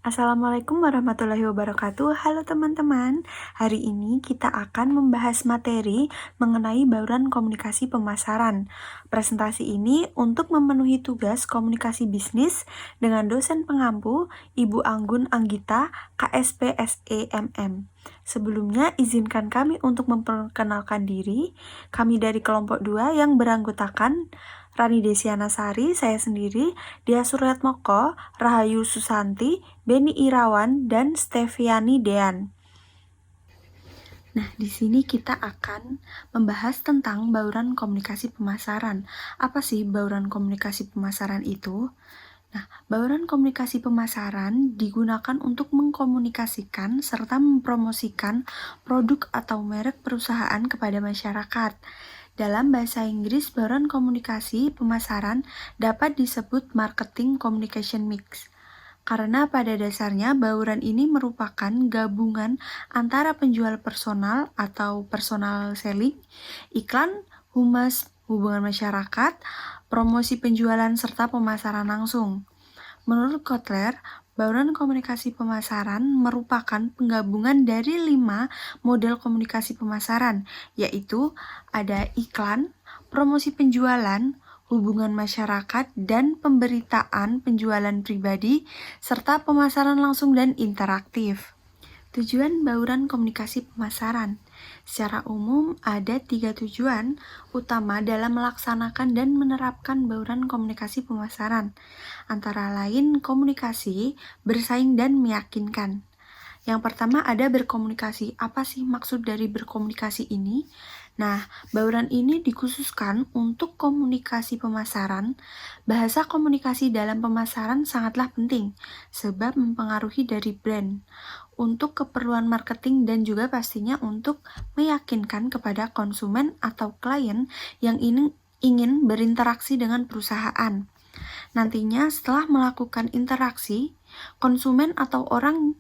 Assalamualaikum warahmatullahi wabarakatuh. Halo teman-teman, hari ini kita akan membahas materi mengenai bauran komunikasi pemasaran. Presentasi ini untuk memenuhi tugas komunikasi bisnis dengan dosen pengampu Ibu Anggun Anggita, KSP SEMM. Sebelumnya, izinkan kami untuk memperkenalkan diri. Kami dari kelompok 2 yang beranggotakan Rani Desiana Sari, saya sendiri, Dia Suryatmoko, Rahayu Susanti, Beni Irawan, dan Steviani Dean. Nah, di sini kita akan membahas tentang bauran komunikasi pemasaran. Apa sih bauran komunikasi pemasaran itu? Nah, bauran komunikasi pemasaran digunakan untuk mengkomunikasikan serta mempromosikan produk atau merek perusahaan kepada masyarakat. Dalam bahasa Inggris, bauran komunikasi pemasaran dapat disebut marketing communication mix. Karena pada dasarnya bauran ini merupakan gabungan antara penjual personal atau personal selling, iklan, humas, hubungan masyarakat, promosi penjualan, serta pemasaran langsung. Menurut Kotler, bauran komunikasi pemasaran merupakan penggabungan dari 5 model komunikasi pemasaran, yaitu ada iklan, promosi penjualan, hubungan masyarakat, dan pemberitaan penjualan pribadi, serta pemasaran langsung dan interaktif. Tujuan bauran komunikasi pemasaran. Secara umum, ada 3 tujuan utama dalam melaksanakan dan menerapkan bauran komunikasi pemasaran. Antara lain komunikasi, bersaing, dan meyakinkan. Yang pertama ada berkomunikasi. Apa sih maksud dari berkomunikasi ini? Nah, bauran ini dikhususkan untuk komunikasi pemasaran. Bahasa komunikasi dalam pemasaran sangatlah penting, sebab mempengaruhi dari brand, untuk keperluan marketing dan juga pastinya untuk meyakinkan kepada konsumen atau klien yang ingin berinteraksi dengan perusahaan. Nantinya setelah melakukan interaksi, konsumen atau orang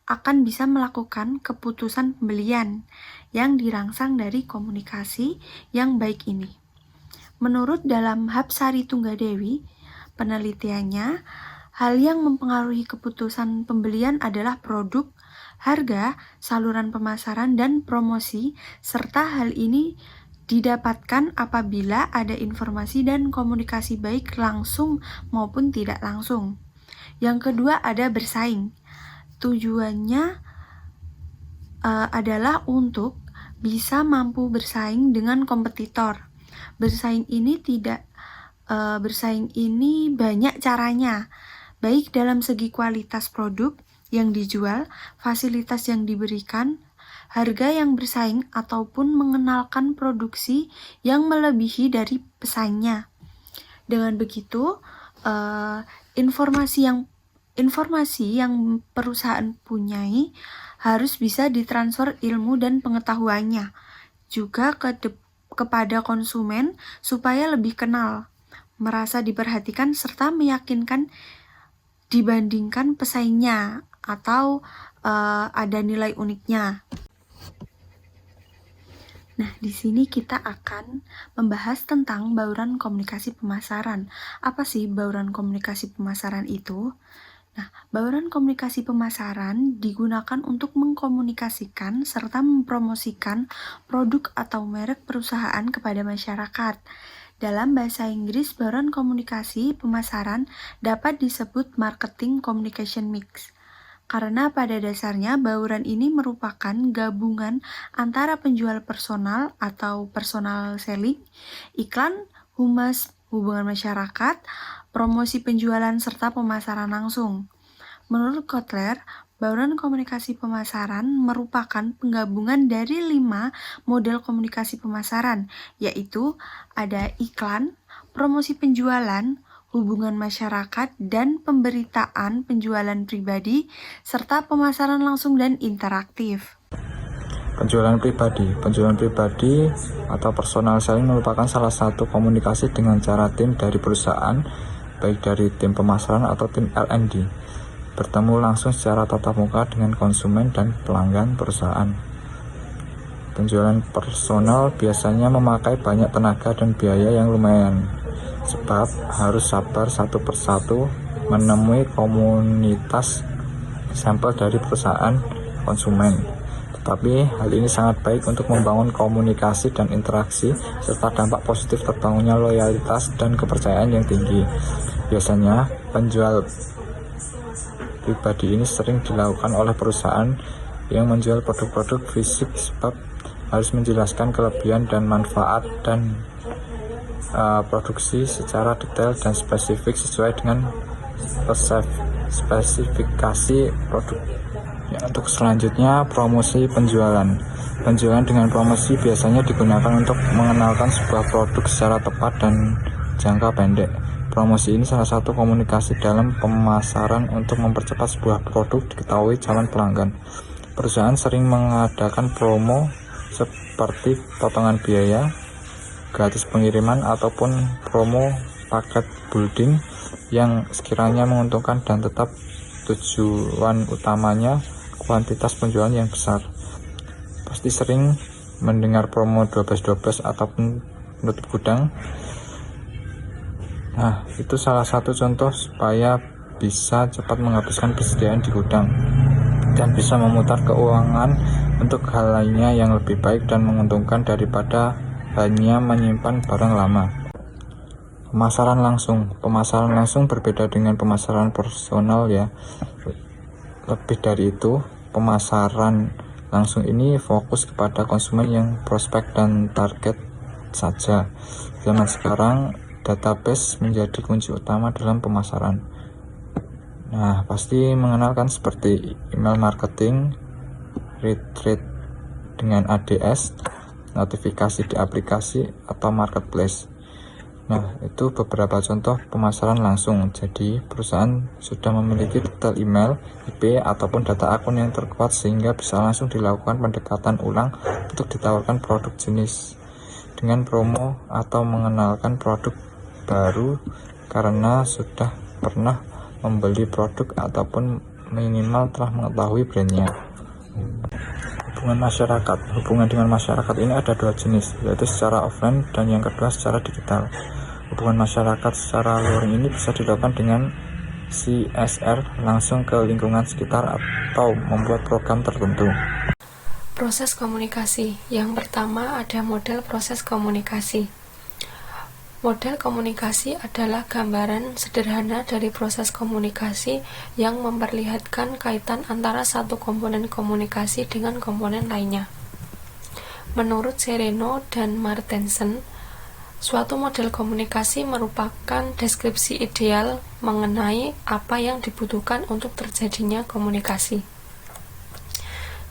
akan bisa melakukan keputusan pembelian yang dirangsang dari komunikasi yang baik ini. Menurut dalam Hapsari Tunggadewi, penelitiannya, hal yang mempengaruhi keputusan pembelian adalah produk, harga, saluran pemasaran, dan promosi, serta hal ini didapatkan apabila ada informasi dan komunikasi baik langsung maupun tidak langsung. Yang kedua ada bersaing. Tujuannya adalah untuk bisa mampu bersaing dengan kompetitor. Bersaing ini banyak caranya, baik dalam segi kualitas produk yang dijual, fasilitas yang diberikan, harga yang bersaing, ataupun mengenalkan produksi yang melebihi dari pesaingnya. Dengan begitu, informasi yang perusahaan punyai harus bisa ditransfer ilmu dan pengetahuannya juga kepada konsumen supaya lebih kenal, merasa diperhatikan, serta meyakinkan dibandingkan pesaingnya atau ada nilai uniknya. Nah, di sini kita akan membahas tentang bauran komunikasi pemasaran. Apa sih bauran komunikasi pemasaran itu? Nah, bauran komunikasi pemasaran digunakan untuk mengkomunikasikan serta mempromosikan produk atau merek perusahaan kepada masyarakat. Dalam bahasa Inggris, bauran komunikasi pemasaran dapat disebut marketing communication mix. Karena pada dasarnya bauran ini merupakan gabungan antara penjual personal atau personal selling, iklan, humas, hubungan masyarakat, promosi penjualan, serta pemasaran langsung. Menurut Kotler, bauran komunikasi pemasaran merupakan penggabungan dari 5 model komunikasi pemasaran, yaitu ada iklan, promosi penjualan, hubungan masyarakat, dan pemberitaan penjualan pribadi, serta pemasaran langsung dan interaktif. Penjualan pribadi atau personal selling merupakan salah satu komunikasi dengan cara tim dari perusahaan, baik dari tim pemasaran atau tim L&D, bertemu langsung secara tatap muka dengan konsumen dan pelanggan perusahaan. Penjualan personal biasanya memakai banyak tenaga dan biaya yang lumayan, sebab harus sabar satu persatu menemui komunitas sampel dari perusahaan konsumen. Tetapi hal ini sangat baik untuk membangun komunikasi dan interaksi serta dampak positif terbangunnya loyalitas dan kepercayaan yang tinggi. Biasanya penjual pribadi ini sering dilakukan oleh perusahaan yang menjual produk-produk fisik sebab harus menjelaskan kelebihan dan manfaat dan produksi secara detail dan spesifik sesuai dengan spesifikasi produk. Untuk selanjutnya, promosi penjualan. Penjualan dengan promosi biasanya digunakan untuk mengenalkan sebuah produk secara tepat dan jangka pendek. Promosi ini salah satu komunikasi dalam pemasaran untuk mempercepat sebuah produk diketahui calon pelanggan. Perusahaan sering mengadakan promo seperti potongan biaya, gratis pengiriman, ataupun promo paket building yang sekiranya menguntungkan dan tetap tujuan utamanya kuantitas penjualan yang besar. Pasti sering mendengar promo 12-12 ataupun penutup gudang. Nah, itu salah satu contoh supaya bisa cepat menghabiskan persediaan di gudang dan bisa memutar keuangan untuk hal lainnya yang lebih baik dan menguntungkan daripada hanya menyimpan barang lama. Pemasaran langsung. Pemasaran langsung berbeda dengan pemasaran personal ya. Lebih dari itu, pemasaran langsung ini fokus kepada konsumen yang prospek dan target saja. Zaman sekarang, database menjadi kunci utama dalam pemasaran. Nah, pasti mengenalkan seperti email marketing, retreat dengan ADS, notifikasi di aplikasi, atau marketplace. Nah, itu beberapa contoh pemasaran langsung. Jadi, perusahaan sudah memiliki detail email, IP, ataupun data akun yang terkuat sehingga bisa langsung dilakukan pendekatan ulang untuk ditawarkan produk jenis dengan promo atau mengenalkan produk baru karena sudah pernah membeli produk ataupun minimal telah mengetahui brandnya. Hubungan dengan masyarakat ini ada dua jenis, yaitu secara offline dan yang kedua secara digital. Hubungan masyarakat secara luring ini bisa dilakukan dengan CSR langsung ke lingkungan sekitar atau membuat program tertentu. Proses komunikasi. Yang pertama ada model proses komunikasi. Model komunikasi adalah gambaran sederhana dari proses komunikasi yang memperlihatkan kaitan antara satu komponen komunikasi dengan komponen lainnya. Menurut Sereno dan Martensen, suatu model komunikasi merupakan deskripsi ideal mengenai apa yang dibutuhkan untuk terjadinya komunikasi.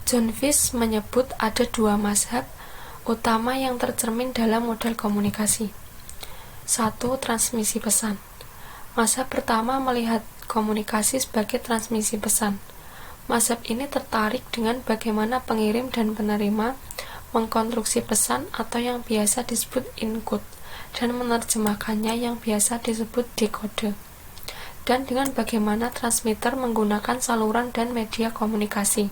John Fish menyebut ada dua mazhab utama yang tercermin dalam model komunikasi. 1. Transmisi pesan. Mazhab pertama melihat komunikasi sebagai transmisi pesan. Mazhab ini tertarik dengan bagaimana pengirim dan penerima mengkonstruksi pesan atau yang biasa disebut encode dan menerjemahkannya yang biasa disebut dekode, dan dengan bagaimana transmitter menggunakan saluran dan media komunikasi.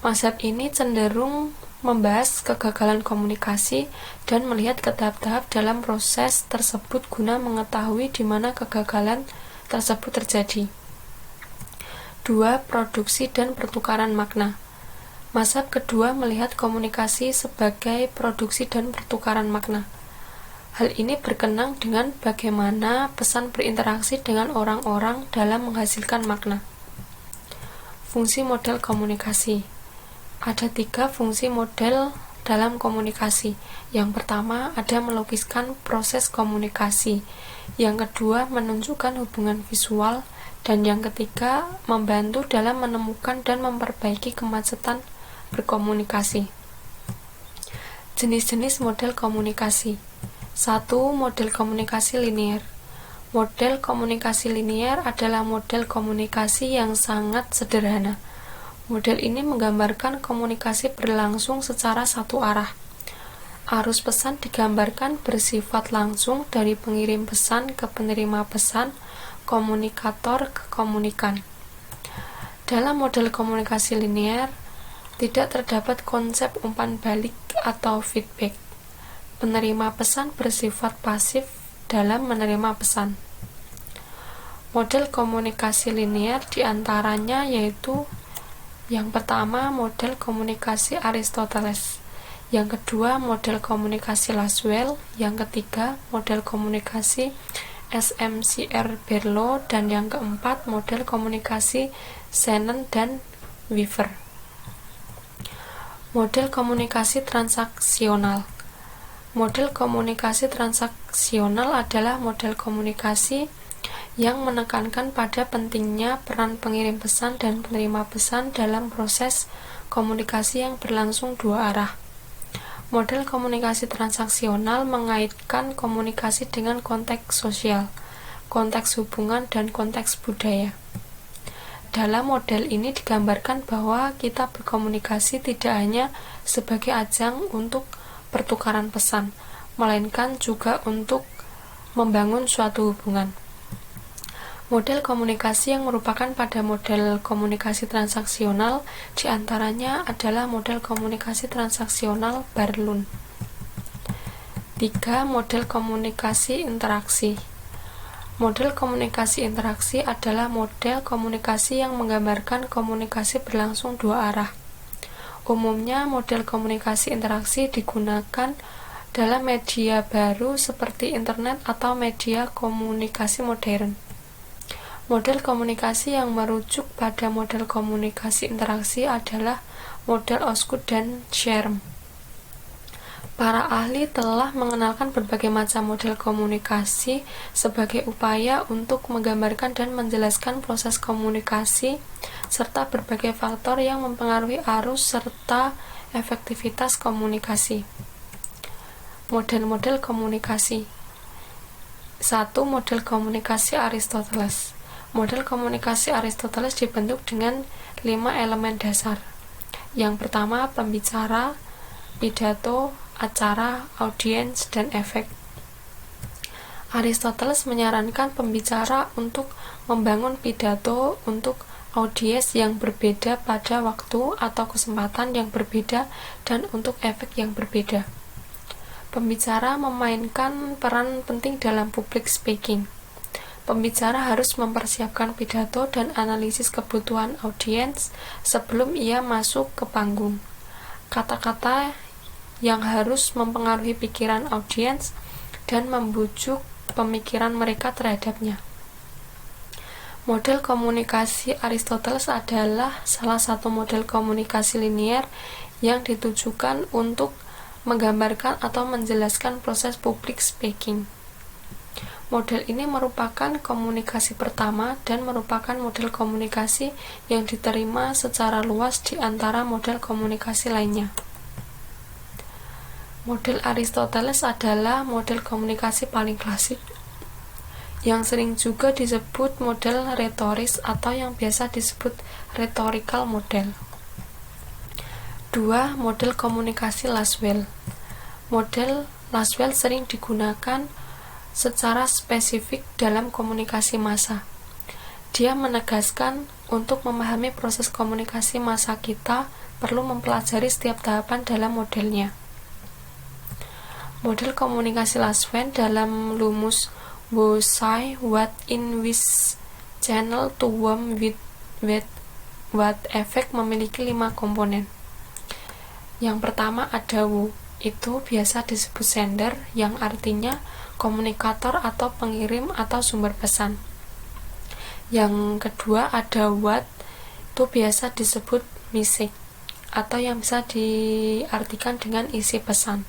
Mazhab ini cenderung membahas kegagalan komunikasi dan melihat ke tahap-tahap dalam proses tersebut guna mengetahui di mana kegagalan tersebut terjadi. 2. Produksi dan pertukaran makna. Mazhab kedua melihat komunikasi sebagai produksi dan pertukaran makna. Hal ini berkenaan dengan bagaimana pesan berinteraksi dengan orang-orang dalam menghasilkan makna. Fungsi model komunikasi. Ada 3 fungsi model dalam komunikasi. Yang pertama, ada melukiskan proses komunikasi. Yang kedua, menunjukkan hubungan visual. Dan yang ketiga, membantu dalam menemukan dan memperbaiki kemacetan berkomunikasi. Jenis-jenis model komunikasi. 1. Model komunikasi linear. Model komunikasi linear adalah model komunikasi yang sangat sederhana. Model ini menggambarkan komunikasi berlangsung secara satu arah. Arus pesan digambarkan bersifat langsung dari pengirim pesan ke penerima pesan, komunikator ke komunikan. Dalam model komunikasi linear, tidak terdapat konsep umpan balik atau feedback. Penerima pesan bersifat pasif dalam menerima pesan. Model komunikasi linear diantaranya yaitu yang pertama model komunikasi Aristoteles, yang kedua model komunikasi Laswell, yang ketiga model komunikasi SMCR Berlo, dan yang keempat model komunikasi Shannon dan Weaver. Model komunikasi transaksional. Model komunikasi transaksional adalah model komunikasi yang menekankan pada pentingnya peran pengirim pesan dan penerima pesan dalam proses komunikasi yang berlangsung dua arah. Model komunikasi transaksional mengaitkan komunikasi dengan konteks sosial, konteks hubungan, dan konteks budaya. Dalam model ini digambarkan bahwa kita berkomunikasi tidak hanya sebagai ajang untuk pertukaran pesan, melainkan juga untuk membangun suatu hubungan. Model komunikasi yang merupakan pada model komunikasi transaksional diantaranya adalah model komunikasi transaksional Barlow. 3. Model komunikasi interaksi. Model komunikasi interaksi adalah model komunikasi yang menggambarkan komunikasi berlangsung dua arah. Umumnya, model komunikasi interaksi digunakan dalam media baru seperti internet atau media komunikasi modern. Model komunikasi yang merujuk pada model komunikasi interaksi adalah model Osgood dan Sherm. Para ahli telah mengenalkan berbagai macam model komunikasi sebagai upaya untuk menggambarkan dan menjelaskan proses komunikasi serta berbagai faktor yang mempengaruhi arus serta efektivitas komunikasi. Model-model komunikasi. 1. Model komunikasi Aristoteles. Model komunikasi Aristoteles dibentuk dengan 5 elemen dasar. Yang pertama, pembicara, pidato, acara, audiens, dan efek. Aristoteles menyarankan pembicara untuk membangun pidato untuk audiens yang berbeda pada waktu atau kesempatan yang berbeda dan untuk efek yang berbeda. Pembicara memainkan peran penting dalam public speaking. Pembicara harus mempersiapkan pidato dan analisis kebutuhan audiens sebelum ia masuk ke panggung. Kata-kata yang harus mempengaruhi pikiran audiens dan membujuk pemikiran mereka terhadapnya. Model komunikasi Aristoteles adalah salah satu model komunikasi linear yang ditujukan untuk menggambarkan atau menjelaskan proses public speaking. Model ini merupakan komunikasi pertama dan merupakan model komunikasi yang diterima secara luas di antara model komunikasi lainnya. Model Aristoteles adalah model komunikasi paling klasik, yang sering juga disebut model retoris atau yang biasa disebut rhetorical model. 2. Model komunikasi Laswell. Model Laswell sering digunakan secara spesifik dalam komunikasi massa. Dia menegaskan untuk memahami proses komunikasi massa kita perlu mempelajari setiap tahapan dalam modelnya. Model komunikasi Laswell dalam Lumus Wo Say What in which channel to whom with what effect memiliki 5 komponen. Yang pertama ada Wo, itu biasa disebut sender, yang artinya komunikator atau pengirim atau sumber pesan. Yang kedua ada what, itu biasa disebut message atau yang bisa diartikan dengan isi pesan.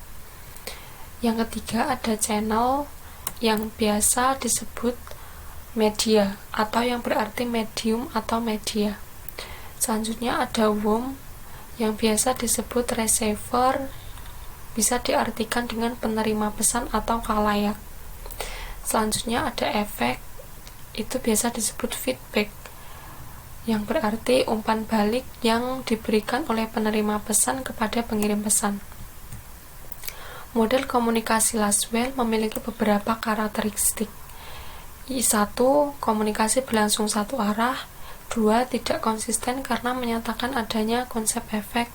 Yang ketiga ada channel, yang biasa disebut media atau yang berarti medium atau media. Selanjutnya ada whom, yang biasa disebut receiver, bisa diartikan dengan penerima pesan atau khalayak. Selanjutnya ada efek, itu biasa disebut feedback, yang berarti umpan balik yang diberikan oleh penerima pesan kepada pengirim pesan. Model komunikasi Laswell memiliki beberapa karakteristik. 1. Komunikasi berlangsung satu arah. 2. Tidak konsisten karena menyatakan adanya konsep efek.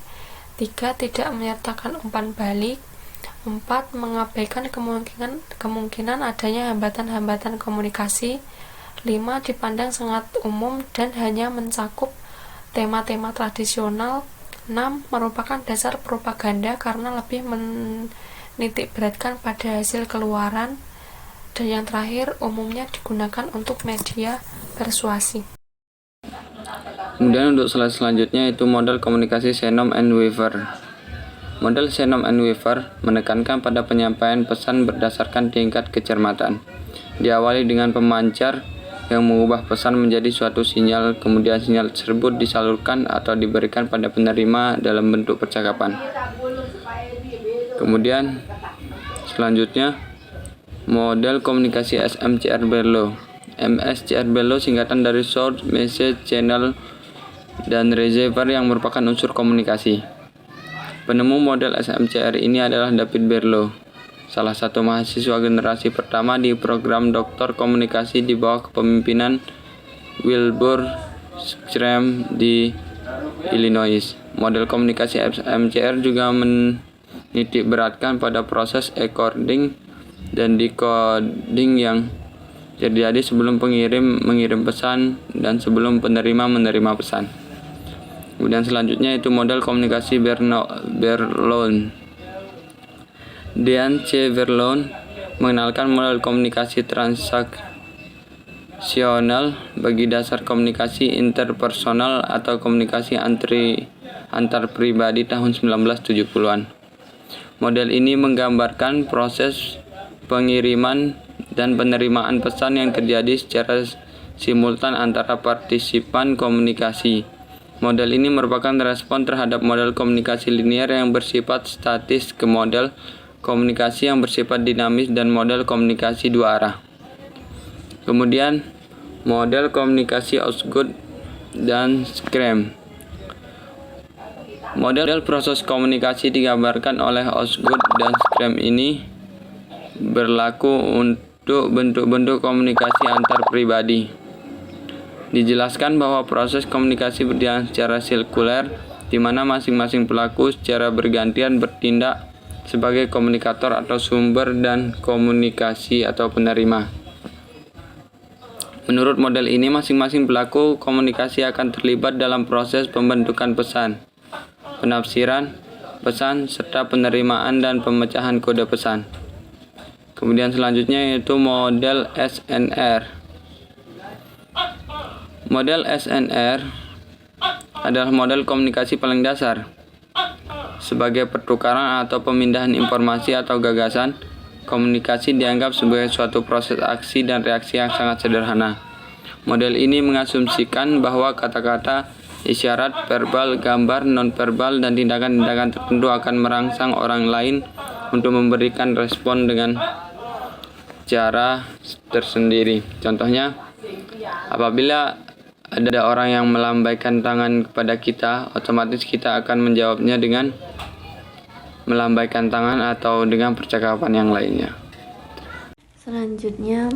3. Tidak menyertakan umpan balik. 4. Mengabaikan kemungkinan adanya hambatan-hambatan komunikasi. 5. Dipandang sangat umum dan hanya mencakup tema-tema tradisional. 6. Merupakan dasar propaganda karena lebih menitikberatkan pada hasil keluaran. Dan yang terakhir, umumnya digunakan untuk media persuasi. Kemudian untuk slide selanjutnya itu model komunikasi Shannon and Weaver. Model Shannon and Weaver menekankan pada penyampaian pesan berdasarkan tingkat kecermatan. Diawali dengan pemancar yang mengubah pesan menjadi suatu sinyal, kemudian sinyal tersebut disalurkan atau diberikan pada penerima dalam bentuk percakapan. Kemudian selanjutnya model komunikasi SMCR Berlow. MSCR Berlow singkatan dari Source, Message, Channel, dan Receiver yang merupakan unsur komunikasi. Penemu model SMCR ini adalah David Berlow, salah satu mahasiswa generasi pertama di program Doktor Komunikasi di bawah kepemimpinan Wilbur Schramm di Illinois. Model komunikasi SMCR juga menitikberatkan pada proses encoding dan decoding yang terjadi sebelum pengirim mengirim pesan dan sebelum penerima menerima pesan. Kemudian selanjutnya itu model komunikasi Berlow. Dean C. Berlow mengenalkan model komunikasi transaksional bagi dasar komunikasi interpersonal atau komunikasi antar pribadi tahun 1970-an. Model ini menggambarkan proses pengiriman dan penerimaan pesan yang terjadi secara simultan antara partisipan komunikasi. Model ini merupakan respon terhadap model komunikasi linear yang bersifat statis ke model komunikasi yang bersifat dinamis dan model komunikasi dua arah. Kemudian model komunikasi Osgood dan Schramm. Model proses komunikasi digambarkan oleh Osgood dan Schramm ini berlaku untuk bentuk-bentuk komunikasi antar pribadi. Dijelaskan bahwa proses komunikasi berjalan secara sirkuler, di mana masing-masing pelaku secara bergantian bertindak sebagai komunikator atau sumber dan komunikasi atau penerima. Menurut model ini, masing-masing pelaku komunikasi akan terlibat dalam proses pembentukan pesan, penafsiran pesan, serta penerimaan dan pemecahan kode pesan. Kemudian selanjutnya yaitu model SNR. Model SNR adalah model komunikasi paling dasar. Sebagai pertukaran atau pemindahan informasi atau gagasan, komunikasi dianggap sebagai suatu proses aksi dan reaksi yang sangat sederhana. Model ini mengasumsikan bahwa kata-kata, isyarat, verbal, gambar, nonverbal, dan tindakan-tindakan tertentu akan merangsang orang lain untuk memberikan respon dengan cara tersendiri. Contohnya, apabila ada orang yang melambaikan tangan kepada kita, otomatis kita akan menjawabnya dengan melambaikan tangan atau dengan percakapan yang lainnya. Selanjutnya,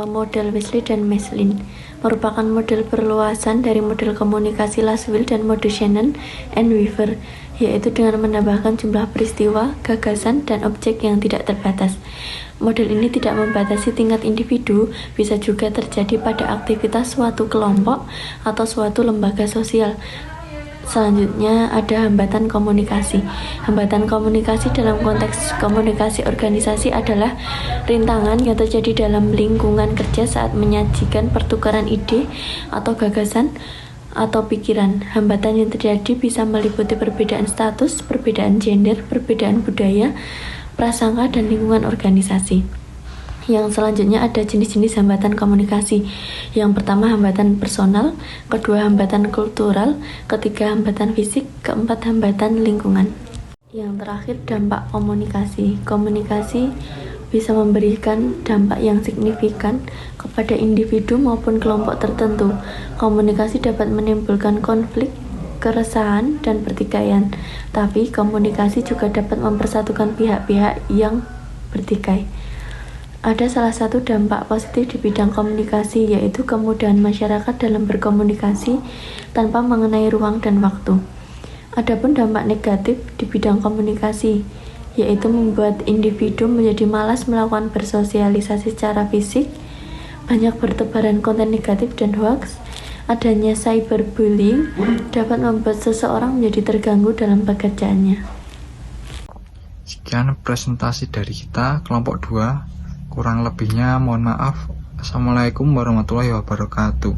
model Wesley dan Maslin merupakan model perluasan dari model komunikasi Laswell dan model Shannon and Weaver, yaitu dengan menambahkan jumlah peristiwa, gagasan, dan objek yang tidak terbatas. Model ini tidak membatasi tingkat individu, bisa juga terjadi pada aktivitas suatu kelompok atau suatu lembaga sosial. Selanjutnya ada hambatan komunikasi. Hambatan komunikasi dalam konteks komunikasi organisasi adalah rintangan yang terjadi dalam lingkungan kerja saat menyajikan pertukaran ide atau gagasan atau pikiran. Hambatan yang terjadi bisa meliputi perbedaan status, perbedaan gender, perbedaan budaya, prasangka, dan lingkungan organisasi. Yang selanjutnya ada jenis-jenis hambatan komunikasi. Yang pertama hambatan personal, kedua hambatan kultural, ketiga hambatan fisik, keempat hambatan lingkungan. Yang terakhir dampak komunikasi. Komunikasi bisa memberikan dampak yang signifikan kepada individu maupun kelompok tertentu. Komunikasi dapat menimbulkan konflik, keresahan, dan pertikaian. Tapi komunikasi juga dapat mempersatukan pihak-pihak yang bertikai. Ada salah satu dampak positif di bidang komunikasi, yaitu kemudahan masyarakat dalam berkomunikasi tanpa mengenai ruang dan waktu. Adapun dampak negatif di bidang komunikasi, yaitu membuat individu menjadi malas melakukan bersosialisasi secara fisik, banyak bertebaran konten negatif dan hoax. Adanya cyberbullying dapat membuat seseorang menjadi terganggu dalam pekerjaannya. Sekian presentasi dari kita, kelompok 2. Kurang lebihnya mohon maaf. Assalamualaikum warahmatullahi wabarakatuh.